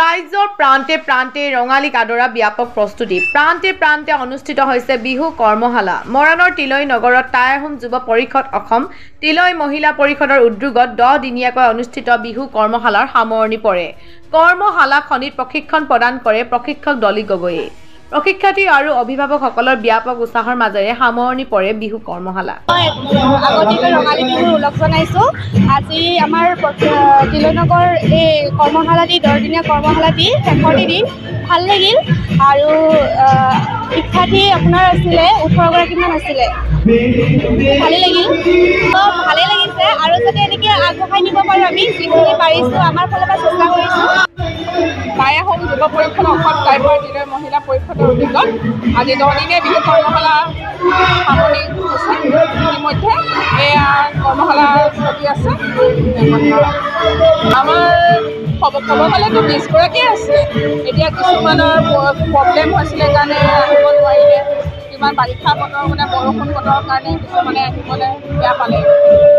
ৰাইজৰ প্ৰান্তে প্ৰান্তে ৰঙালীক আদৰা ব্যাপক প্ৰস্তুতি প্ৰান্তে প্ৰান্তে অনুষ্ঠিত হৈছে বিহু কৰ্মশালা মৰাণৰ তিলৈ নগৰত টাই আহোম যুৱ পৰিষদ অসম তিলৈ মহিলা পৰিষদৰ উদ্যোগত 10 দিনীয়াকৈ অনুষ্ঠিত বিহু কৰ্মশালাৰ সামৰণি পৰে কৰ্মশালাখনিত প্ৰশিক্ষণ প্ৰদান কৰে প্ৰশিক্ষক দলি গগৈয়ে প্ৰশিক্ষাৰ্থী আৰু অভিভাৱকসকলৰ ব্যাপক উৎসাহৰ মাজেৰে সামৰণি পৰে বিহু কৰ্মশালা আগতীয়াকৈ ৰঙালী বিহুৰ উল্লেখ জনাইছোঁ আজি আমাৰ তিলৈনগৰ এই কৰ্মশালাটি 10 দিনীয়া কৰ্মশালাটি শেষৰ দিন ভাল লাগিল আৰু শিক্ষাৰ্থী আপোনাৰ আছিলে 18গৰাকীমান আছিলে ভালেই লাগিল ভালেই লাগিছে আৰু যাতে এনেকৈ আগবঢ়াই নিব পাৰোঁ আমি যিখিনি পাৰিছোঁ আমাৰ ফালৰ পৰা চেষ্টা কৰিছোঁ টাই আহোম যুৱ পৰিষদ অসম টাইপৰ তিলৈ মহিলা পৰিষদৰ উদ্যোগত আজি 10 দিনীয়া বিহু কৰ্মশালা সামৰণি হৈছে ইতিমধ্যে এয়া কৰ্মশালা চলি আছে আমাৰ ক'ব গ'লেতো 20গৰাকীয়ে আছে এতিয়া কিছুমানৰ প্ৰব্লেম হৈছিলে কাৰণে আহিব নোৱাৰিলে কিমান বাৰিষা বতৰ মানে বৰষুণ বতৰৰ কাৰণে কিছুমানে আহিবলৈ বেয়া পালে